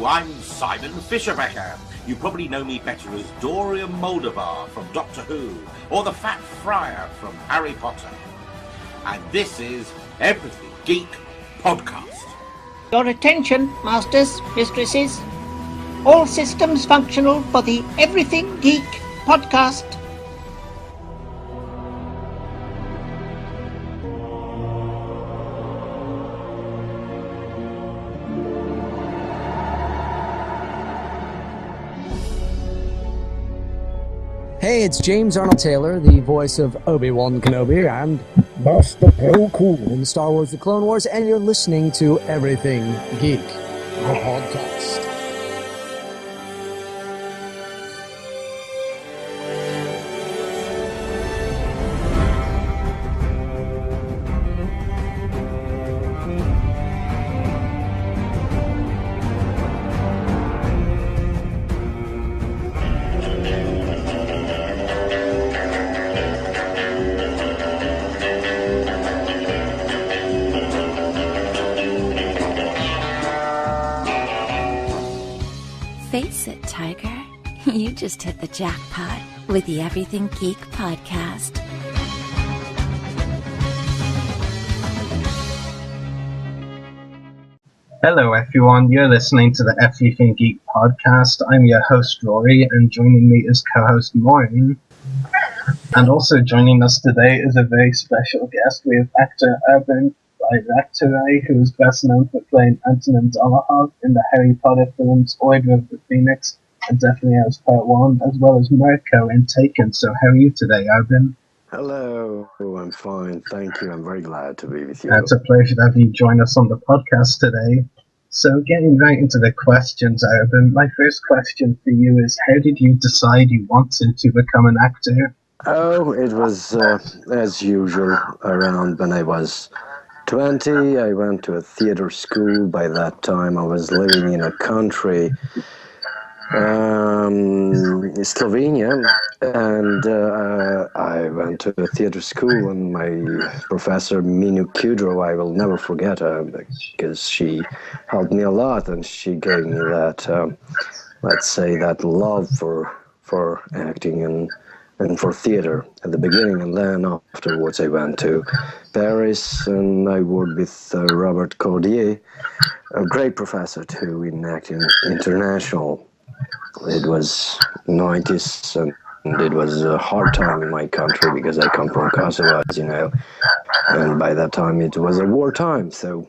I'm Simon Fisherbecker. You probably know me better as Dorian Moldovar from Doctor Who, or the Fat Friar from Harry Potter. And this is Everything Geek Podcast. Your attention, masters, mistresses. All systems functional for the Everything Geek Podcast. Hey, it's James Arnold Taylor, the voice of Obi-Wan Kenobi and Master Plo in Star Wars The Clone Wars, and you're listening to Everything Geek, the podcast. Face it, Tiger. You just hit the jackpot with the Everything Geek Podcast. Hello everyone, you're listening to the Everything Geek Podcast. I'm your host Rory, and joining me is co-host Maureen. And also joining us today is a very special guest. We have actor Arben, Bajraktaraj, who is best known for playing Antonin Dolohov in the Harry Potter films Order of the Phoenix and Deathly Hallows Part 1, as well as Mirko in Taken. So how are you today, Arben? Hello, I'm fine, thank you. I'm very glad to be with you. It's a pleasure to have you join us on the podcast today. So getting right into the questions, Arben, my first question for you is, how did you decide you wanted to become an actor? Oh, it was, as usual, around when I was 20, I went to a theater school. By that time, I was living in a country, Slovenia, and I went to a theater school, and my professor, Minu Kudro, I will never forget her, because she helped me a lot, and she gave me that, let's say, that love for acting and for theater at the beginning, and then afterwards I went to Paris and I worked with Robert Cordier, a great professor too in acting international. It was 90s and it was a hard time in my country because I come from Kosovo, as you know, and by that time it was a war time, so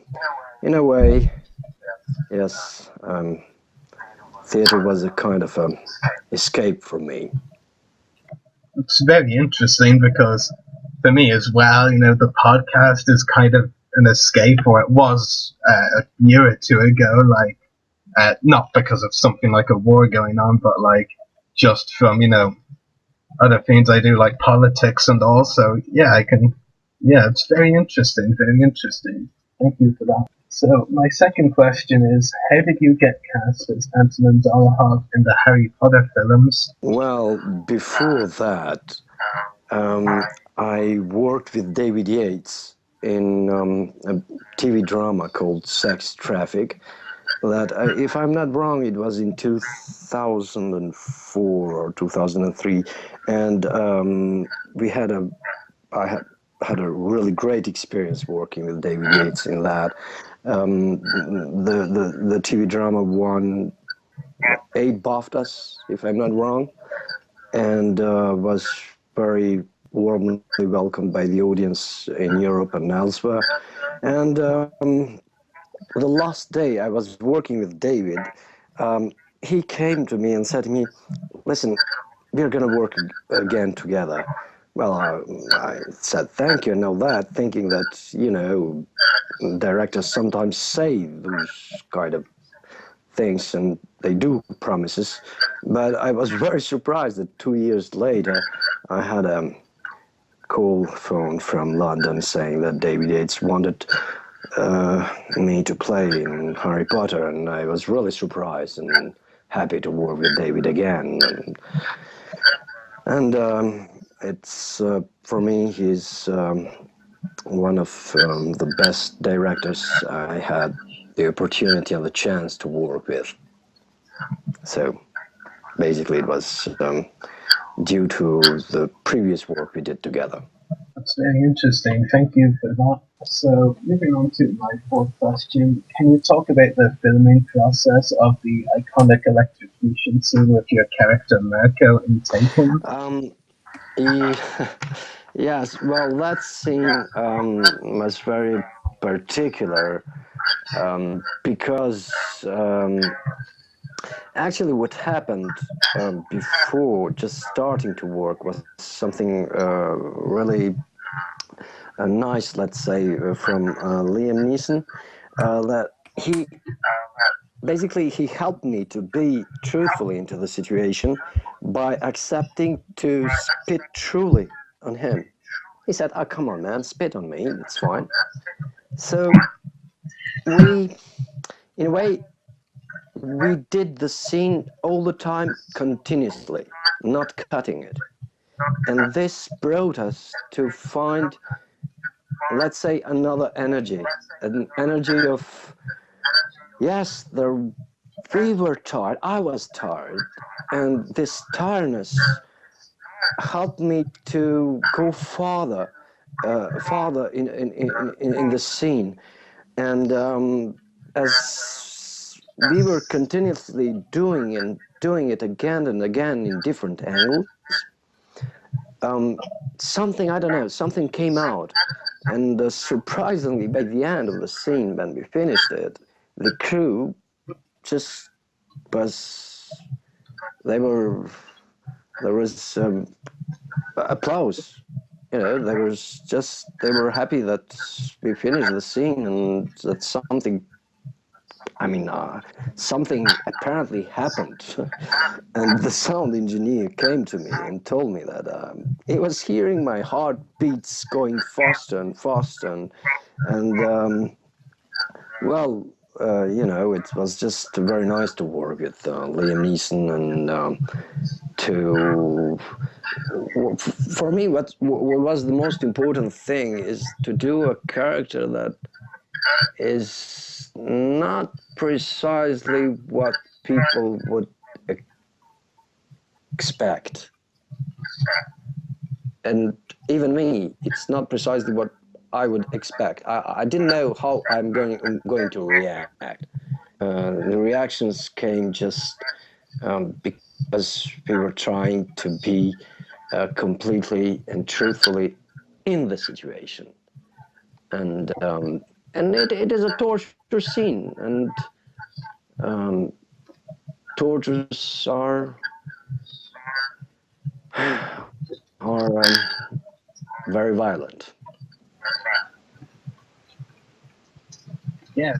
in a way, yes, theater was a kind of a escape for me. It's very interesting because for me as well, you know, the podcast is kind of an escape, or it was a year or two ago, like, not because of something like a war going on, but like just from, you know, other things I do, like politics and all. So yeah, it's very interesting, very interesting. Thank you for that. So my second question is, how did you get cast as Antonin Dolohov in the Harry Potter films? Well, before that, I worked with David Yates in a TV drama called Sex Traffic. That, if I'm not wrong, it was in 2004 or 2003, and I had a really great experience working with David Yates in that. The TV drama won 8 BAFTAs, if I'm not wrong, and was very warmly welcomed by the audience in Europe and elsewhere. And the last day I was working with David, he came to me and said to me, "Listen, we're going to work again together." Well, I said thank you and all that, thinking that, you know, directors sometimes say those kind of things and they do promises. But I was very surprised that 2 years later I had a call phone from London saying that David Yates wanted me to play in Harry Potter, and I was really surprised and happy to work with David again. And it's, for me, he's one of the best directors I had the opportunity and the chance to work with. So basically it was due to the previous work we did together. That's very interesting. Thank you for that. So, moving on to my fourth question, can you talk about the filming process of the iconic electrocution scene with your character Mirko in Taken? Yes, well, that scene was very particular because actually what happened before just starting to work was something really nice, let's say, from Liam Neeson, that he helped me to be truthfully into the situation by accepting to spit truly on him. He said, "Oh, come on, man, spit on me, it's fine." So we, in a way, we did the scene all the time continuously, not cutting it. And this brought us to find, let's say, another energy, an energy of, yes, we were tired, I was tired, and this tiredness helped me to go farther in the scene. And as we were continuously doing it again and again in different angles, something, I don't know, something came out. And surprisingly, by the end of the scene, when we finished it, the crew just was, there was applause. You know, they were happy that we finished the scene and that something apparently happened. And the sound engineer came to me and told me that he was hearing my heartbeats going faster and faster. And it was just very nice to work with Liam Neeson and for me, what was the most important thing is to do a character that is not precisely what people would expect. And even me, it's not precisely what I would expect. I didn't know how I'm going to react. The reactions came just because we were trying to be completely and truthfully in the situation. And it is a torture scene, and tortures are very violent. Yeah,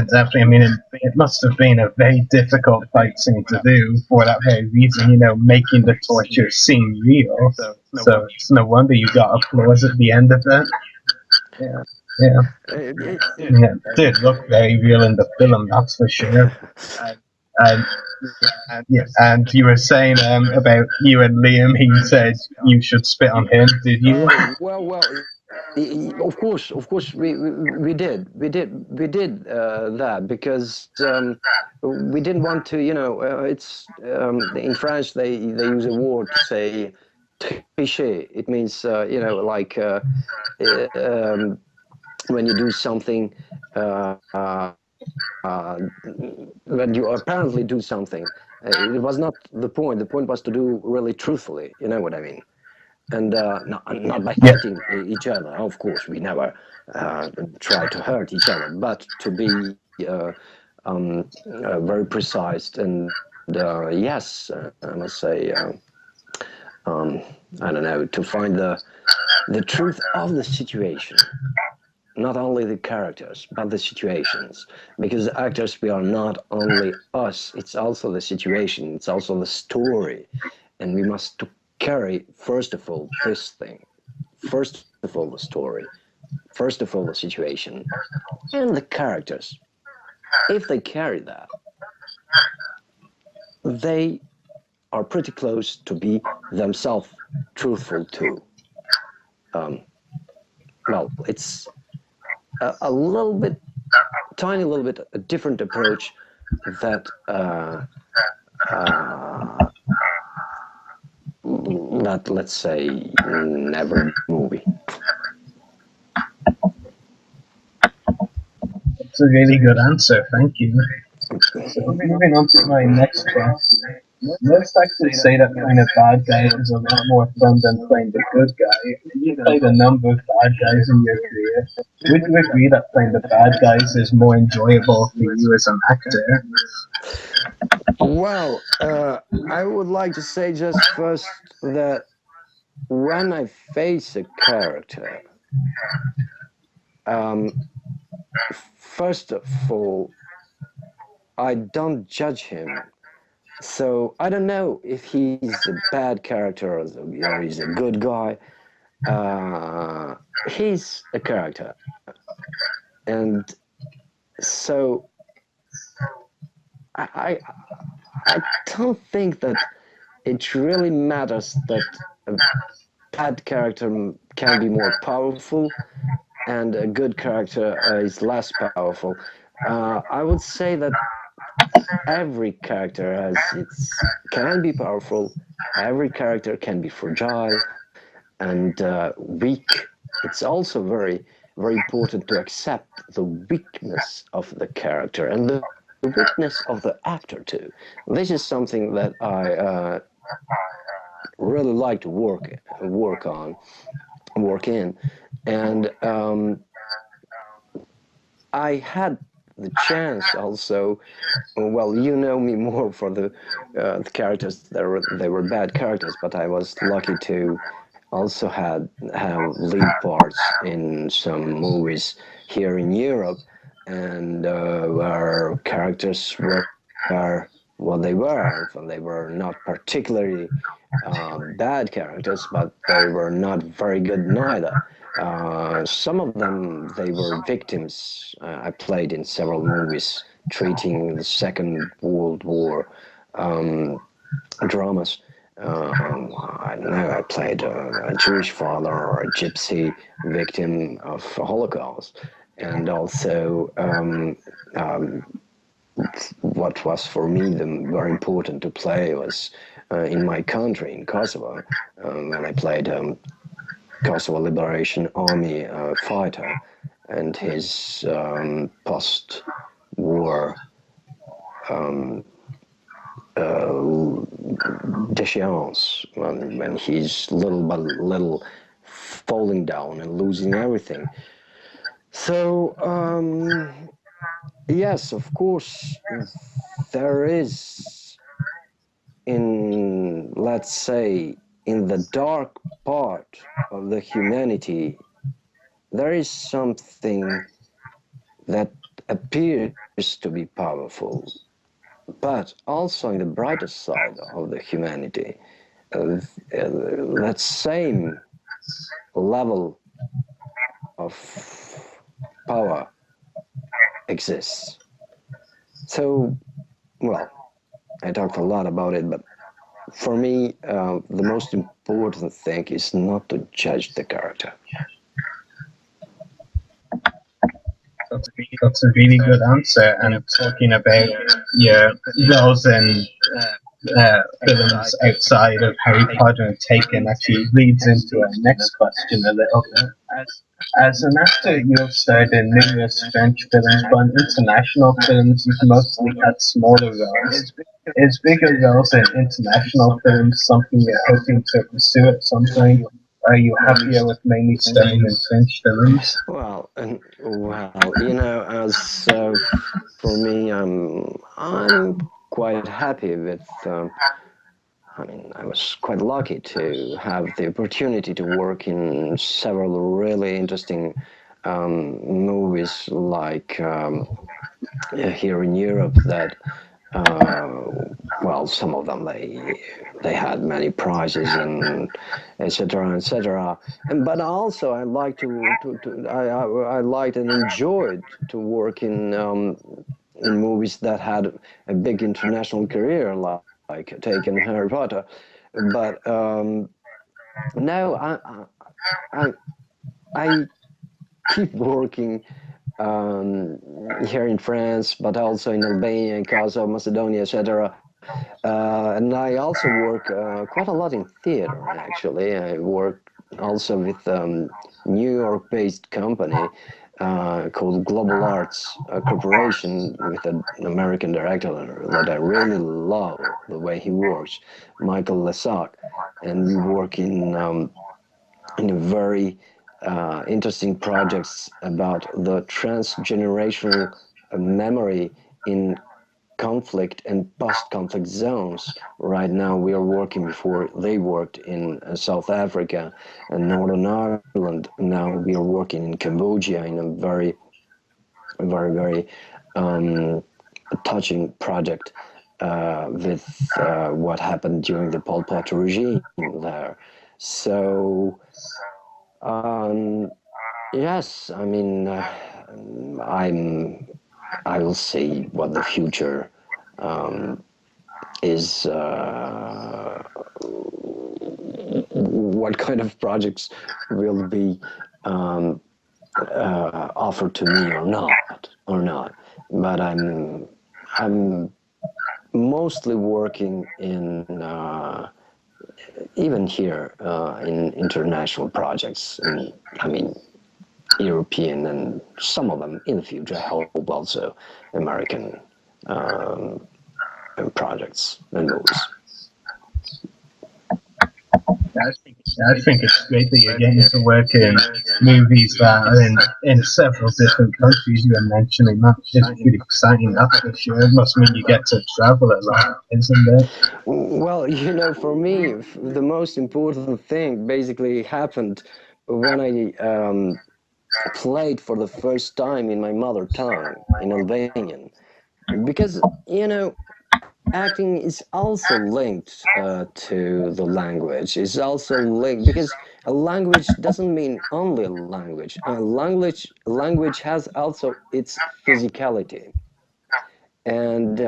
definitely. I mean, it must have been a very difficult fight scene to do for that very reason, making the torture seem real. So it's no wonder you got applause at the end of it. Yeah. Yeah, it did look very real in the film, that's for sure. And and you were saying about you and Liam. He said you should spit on him. Did you? Well. Of course, we did that because we didn't want to. It's in French they use a word to say tricher. It means like when you do something. When you apparently do something, it was not the point. The point was to do really truthfully. You know what I mean? And not by hitting each other. Of course, we never try to hurt each other, but to be very precise. And yes, I must say, I don't know, to find the truth of the situation. Not only the characters, but the situations. Because actors, we are not only us, it's also the situation, it's also the story. And we must carry, first of all, this thing. First of all, the story. First of all, the situation. And the characters. If they carry that, they are pretty close to be themselves truthful too. It's a little bit, tiny little bit, a different approach that that, let's say, in every movie. That's a really good answer, thank you. So moving on to my next question. Most actually say that playing a bad guy is a lot more fun than playing the good guy. You played a number of bad guys in your career. Would you agree that playing the bad guys is more enjoyable for you as an actor? Well, I would like to say just first that when I face a character, first of all, I don't judge him. So I don't know if he's a bad character or he's a good guy. He's a character, and so I I don't think that it really matters that a bad character can be more powerful and a good character is less powerful. I would say that every character can be powerful. Every character can be fragile and weak. It's also very important to accept the weakness of the character and the weakness of the actor too. This is something that I really like to work in, and I had the chance also. Well, you know me more for the characters they were bad characters, but I was lucky to also have lead parts in some movies here in Europe, and where characters were what they were. So they were not particularly bad characters, but they were not very good neither. Some of them, they were victims. I played in several movies treating the Second World War dramas. I don't know, I played a Jewish father or a gypsy victim of Holocaust. And also, what was for me very important to play was in my country, in Kosovo, when I played Kosovo Liberation Army fighter and his post-war déchéance, when he's little by little falling down and losing everything. So, yes, of course, there is let's say, in the dark part of the humanity, there is something that appears to be powerful, but also in the brighter side of the humanity, that same level of power exists. So, well, I talked a lot about it, but for me, the most important thing is not to judge the character. That's a really good answer. And talking about your roles in films outside of Harry Potter and Taken actually leads into our next question a little bit. As an actor, you have starred in numerous French films, but in international films, you've mostly had smaller roles. Is bigger roles in international films something you're hoping to pursue at some point? Are you happier with mainly starring in French films? Well, you know, as for me, I'm quite happy with. I mean, I was quite lucky to have the opportunity to work in several really interesting movies, like here in Europe. That well, some of them they had many prizes and etc. etc. And but also I like I liked and enjoyed to work in movies that had a big international career, like Taken, Harry Potter. But now I keep working um, here in France, but also in Albania, in Kosovo, Macedonia, etc. And I also work quite a lot in theater, actually. I work also with New York-based company called Global Arts Corporation with an American director that I really love the way he works, Michael Lesac. And we work in a very interesting projects about the transgenerational memory in conflict and post-conflict zones. Right now we are working, before they worked in South Africa and Northern Ireland. Now we are working in Cambodia in a very, very touching project with what happened during the Pol Pot regime there. So yes, I mean, I will see what the future is, what kind of projects will be offered to me or not. But I'm mostly working in even here in international projects, and I mean European, and some of them in the future I hope also American projects and movies. I think it's great that you're getting to work in movies that are in several different countries. You were mentioning that. It's pretty exciting, that's for sure. It must mean you get to travel a lot, isn't it? Well, you know, for me, the most important thing basically happened when I played for the first time in my mother tongue, in Albanian. Because, you know, acting is also linked to the language. It's also linked because a language doesn't mean only a language. A language has also its physicality. And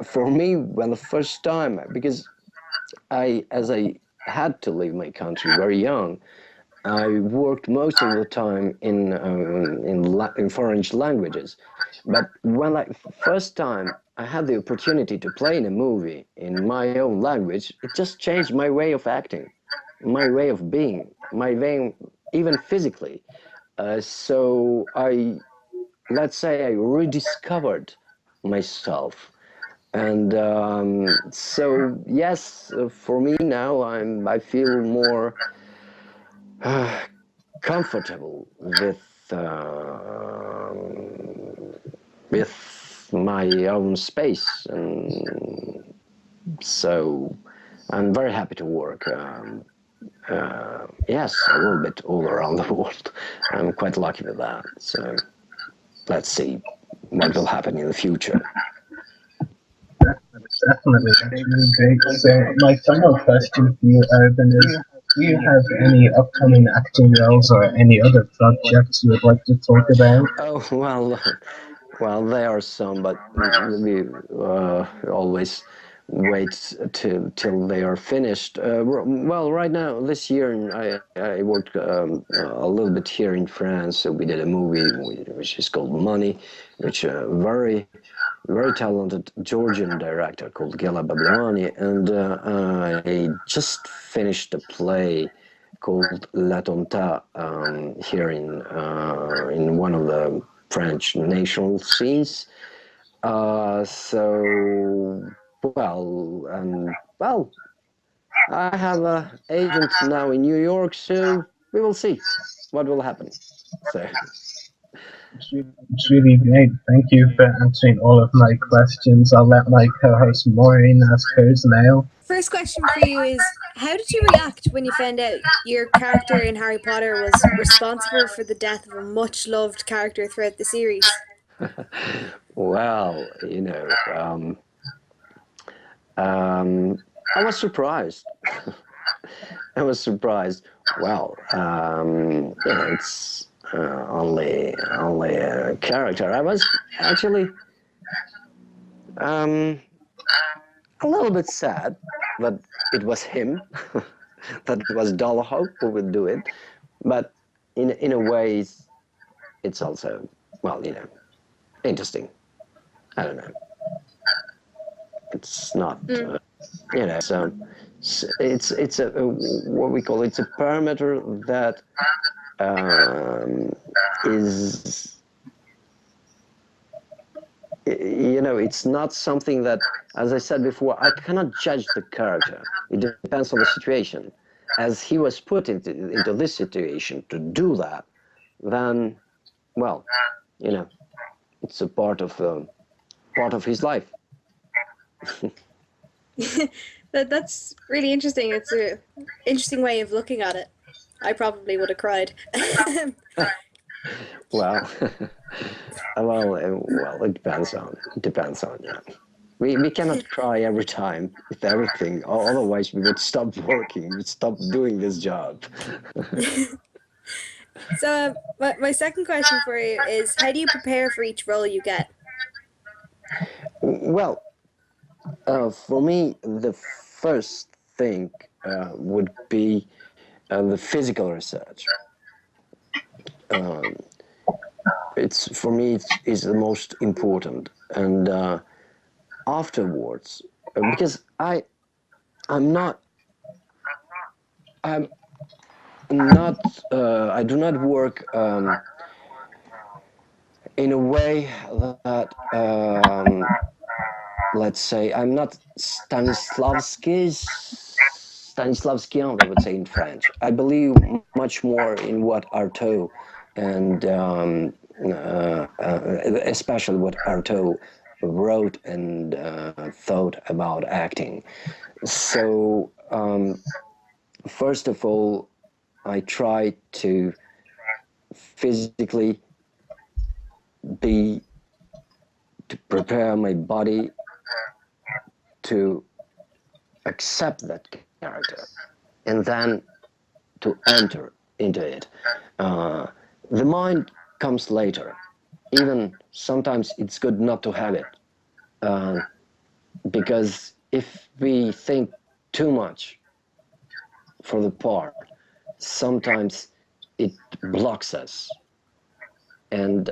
for me, when the first time, because as I had to leave my country very young, I worked most of the time in foreign languages. But when first time I had the opportunity to play in a movie in my own language, it just changed my way of acting, my way of being, my way, even physically. So let's say I rediscovered myself. And so yes, for me now I feel more comfortable with my own space, and so I'm very happy to work. Yes, a little bit all around the world. I'm quite lucky with that. So let's see what will happen in the future. Definitely, that's really great. So, my final question for you, Arben, is: do you have any upcoming acting roles or any other projects you would like to talk about? Oh well, there are some, but we always wait till they are finished. Well, right now, this year, I worked a little bit here in France. So we did a movie which is called Money, which very talented Georgian director called Gela Babliani, and I just finished a play called La Tonta here in one of the French national scenes. So well, I have an agent now in New York, so we will see what will happen. So. It's really great. Thank you for answering all of my questions. I'll let my co-host Maureen ask hers now. First question for you is, how did you react when you found out your character in Harry Potter was responsible for the death of a much loved character throughout the series? Well, you know, I was surprised. I was surprised. Well, you know, it's only a character. I was actually a little bit sad that it was him, that it was Dollhope who would do it. But in a way, it's also well, interesting. I don't know. It's not, so it's a what we call, it's a parameter that is, it's not something that, as I said before, I cannot judge the character. It depends on the situation. As he was put into this situation to do that, then, well, it's a part of his life. That's really interesting. It's a interesting way of looking at it. I probably would have cried. Well, well, it depends on. Yeah. We cannot cry every time with everything. Otherwise, we would stop working. We would stop doing this job. So, my second question for you is: how do you prepare for each role you get? Well, for me, the first thing would be the physical research. It's, for me, it's the most important, and afterwards, because I'm not I do not work in a way that, let's say, I'm not Stanislavskian, I would say in French. I believe much more in what Artaud and especially what Artaud wrote and thought about acting. So first of all, I try to physically to prepare my body to accept that character, and then to enter into it. The mind comes later. Even sometimes it's good not to have it, because if we think too much for the part, sometimes it blocks us. And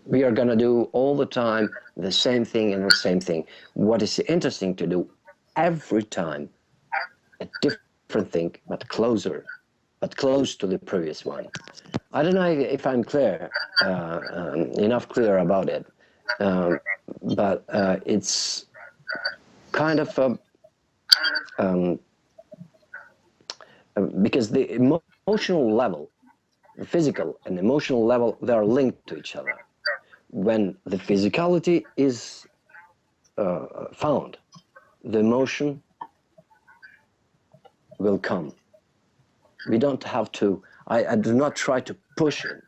we are going to do all the time the same thing and the same thing. What is interesting to do every time a different thing, but close to the previous one. I don't know if I'm clear, enough clear about it, but it's kind of because the emotional level, the physical and emotional level, they are linked to each other. When the physicality is found, the emotion will come. We don't have to, I do not try to push it.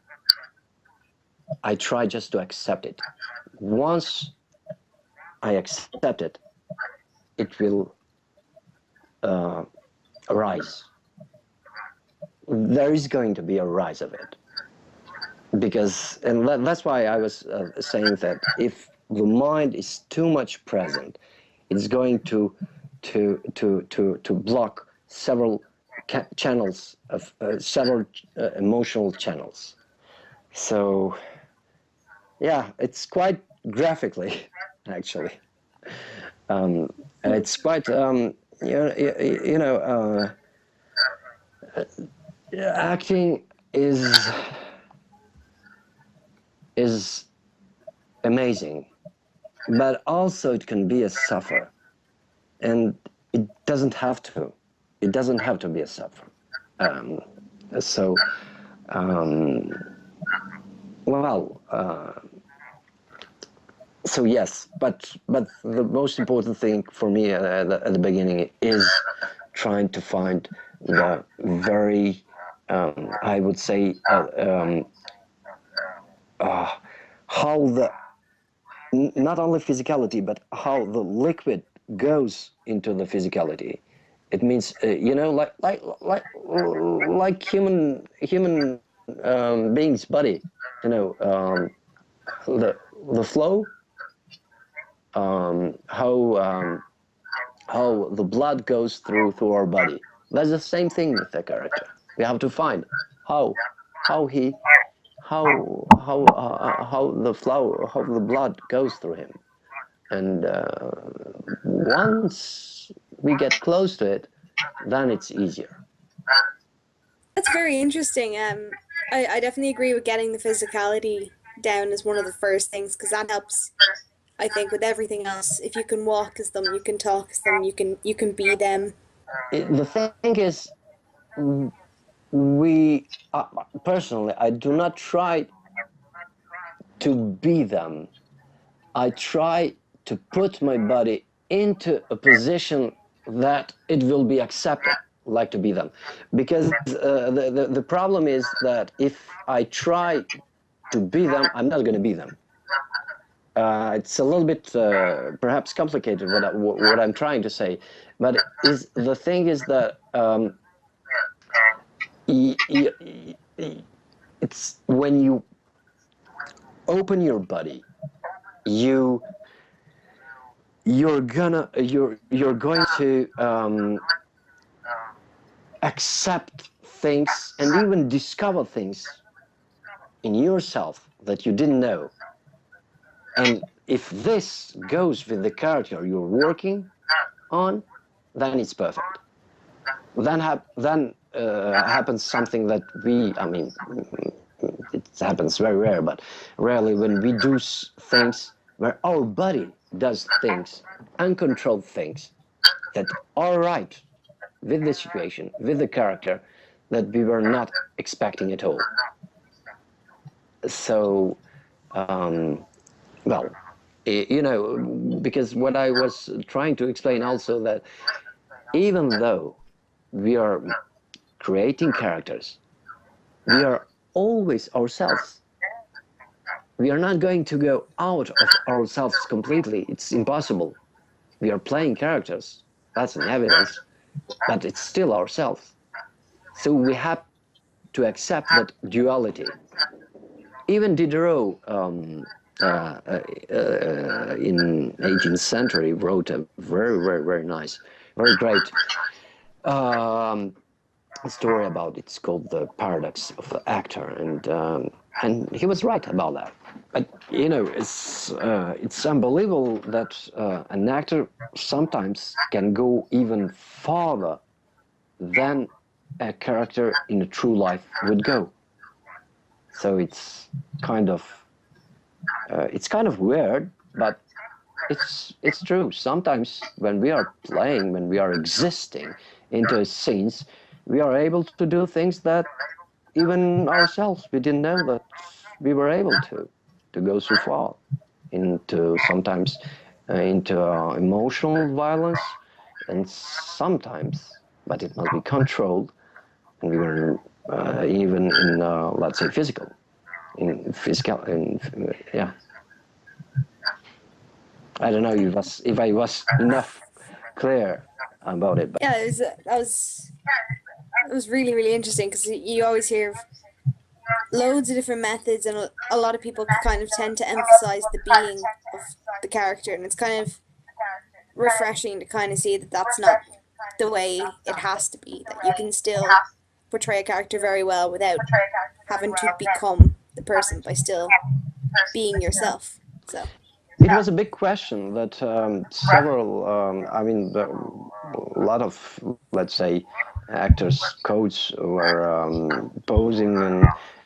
I try just to accept it. Once I accept it, it will arise. There is going to be a rise of it. Because, and that's why I was saying that if the mind is too much present, it's going to block several channels of several emotional channels. So, yeah, it's quite graphically, actually. It's quite, acting is amazing, but also it can be a suffer, and it doesn't have to. It doesn't have to be a suffer. So yes, but the most important thing for me at the beginning is trying to find the very, I would say, how the, not only physicality, but how the liquid goes into the physicality. It means, like human being's body, the flow, how the blood goes through our body. That's the same thing with the character. We have to find how how the flow, how the blood goes through him. And once we get close to it, then it's easier. That's very interesting. I definitely agree with getting the physicality down as one of the first things, because that helps, I think, with everything else. If you can walk as them, you can talk as them, you can be them. The thing is, we personally, I do not try to be them. I try to put my body into a position that it will be accepted, like to be them. Because the problem is that if I try to be them, I'm not going to be them. It's a little bit perhaps complicated what I'm trying to say, but the thing is that it's when you open your body, you're going to accept things and even discover things in yourself that you didn't know. And if this goes with the character you're working on, then it's perfect. Then happens something that it happens very rare, but rarely, when we do things where our body does things, uncontrolled things, that are right with the situation, with the character, that we were not expecting at all. So, well, because what I was trying to explain also, that even though we are creating characters, we are always ourselves. We are not going to go out of ourselves completely. It's impossible. We are playing characters. That's an evidence. But it's still ourselves. So we have to accept that duality. Even Diderot, in 18th century, wrote a very, very, very nice, very great story about it. It's called The Paradox of the Actor, and he was right about that. But it's unbelievable that an actor sometimes can go even farther than a character in a true life would go. So it's kind of weird, but it's true. Sometimes when we are playing, when we are existing into scenes, we are able to do things that even ourselves we didn't know that we were able to go so far into, sometimes into emotional violence, and sometimes, but it must be controlled, and we were even in let's say physical, yeah. I don't know if I was enough clear about it. But Yeah, it was really, really interesting, because you always hear of loads of different methods, and a lot of people kind of tend to emphasize the being of the character, and it's kind of refreshing to kind of see that that's not the way it has to be, that you can still portray a character very well without having to become the person, by still being yourself. So it was a big question that several, a lot of, let's say, actors, coaches were posing,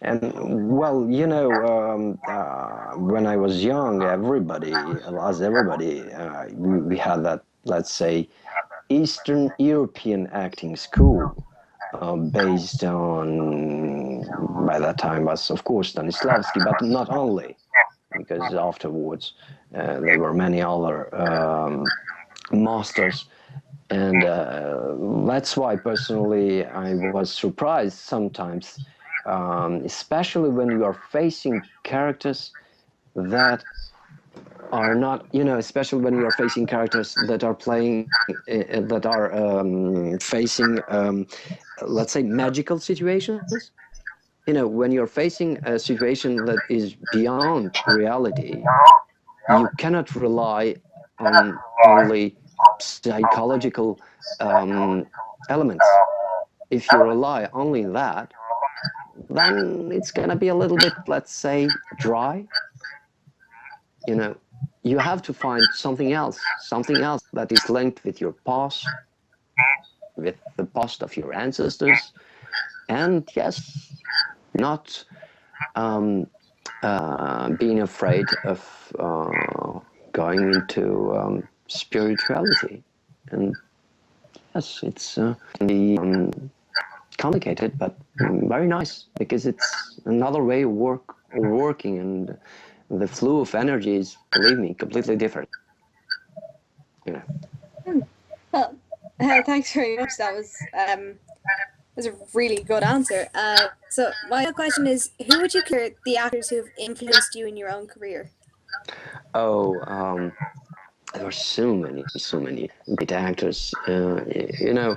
and well, when I was young, everybody, we had that, let's say, Eastern European acting school, based on, by that time was, of course, Stanislavski, but not only, because afterwards there were many other masters. And that's why, personally, I was surprised sometimes, especially when you are facing characters that are not, especially when you are facing characters that are playing, that are facing, let's say, magical situations. When you're facing a situation that is beyond reality, you cannot rely on only psychological elements. If you rely only on that, then it's gonna be a little bit, let's say, dry. You know, you have to find something else that is linked with your past, with the past of your ancestors, and yes, not being afraid of going into spirituality. And yes, it's can be complicated, but very nice, because it's another way of working, and the flow of energy is, believe me, completely different. You know. Well, thanks very much. That was a really good answer. So my other question is, who would you consider the actors who have influenced you in your own career? Oh, there are so many great actors. You know,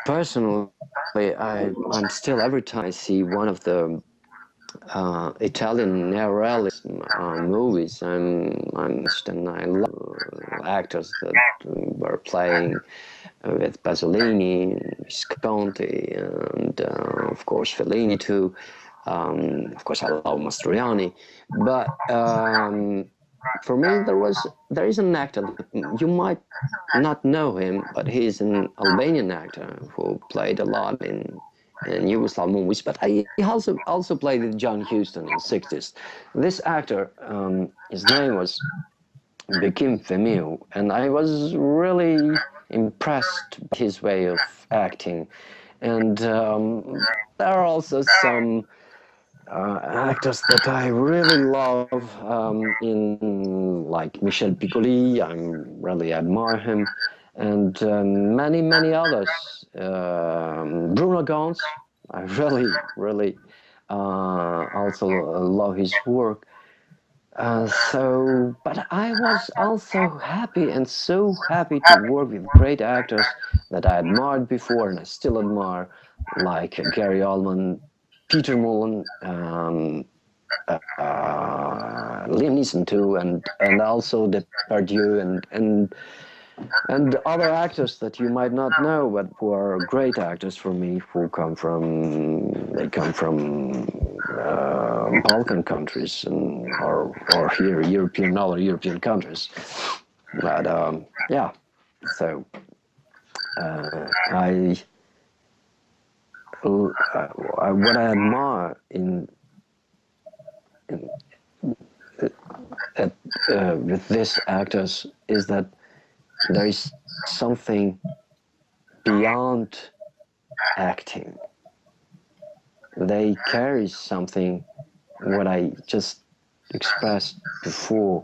personally, I'm still, every time I see one of the Italian neorealism movies, and I love actors that were playing with Pasolini, Visconti, and of course Fellini too. Of course, I love Mastroianni, but for me, there is an actor that you might not know him, but he's an Albanian actor who played a lot in Yugoslav movies, but he also played with John Huston in the 60s. This actor, his name was Bekim Femiu, and I was really impressed by his way of acting. And there are also some actors that I really love, in like Michel Piccoli. I really admire him, and many others. Bruno Gans, I really also love his work. But I was also happy, and so happy to work with great actors that I admired before and I still admire, like Gary Oldman, Peter Mullen, Liam Neeson too, and also Depardieu, and other actors that you might not know, but who are great actors for me, who come from Balkan countries, and or here other European countries. But yeah, so what I admire with these actors is that there is something beyond acting. They carry something, what I just expressed before.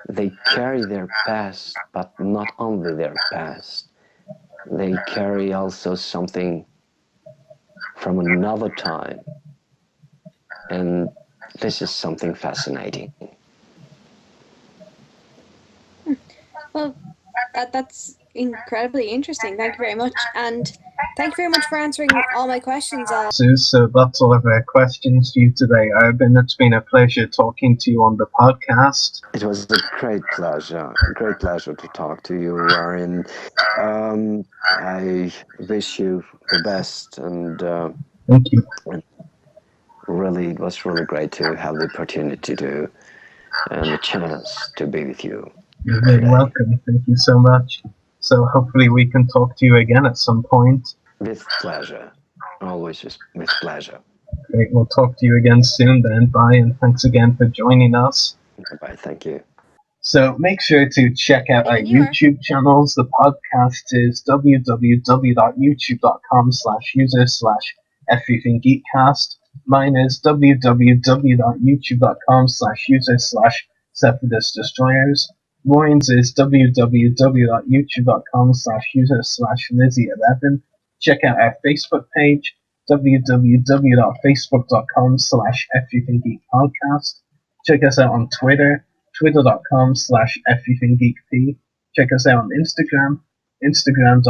They carry their past, but not only their past. They carry also something from another time. And this is something fascinating. Well, that's incredibly interesting. Thank you very much. And thank you very much for answering all my questions. So that's all of our questions for you today, Arben. It's been a pleasure talking to you on the podcast. It was a great pleasure to talk to you, Arben. I wish you the best, and thank you. Really, it was really great to have the opportunity to and the chance to be with you. You're very welcome. Thank you so much. So hopefully we can talk to you again at some point. With pleasure. Always with pleasure. Great. We'll talk to you again soon then. Bye, and thanks again for joining us. Bye. Thank you. So make sure to check out our YouTube channels. The podcast is www.youtube.com/user/everythinggeekcast. Mine is www.youtube.com/user/Separatist Warren's is www.youtube.com/user/Lizzie11. Check out our Facebook page, www.facebook.com/everythinggeekpodcast. Check us out on Twitter, twitter.com/everythinggeekp. Check us out on Instagram, instagram.com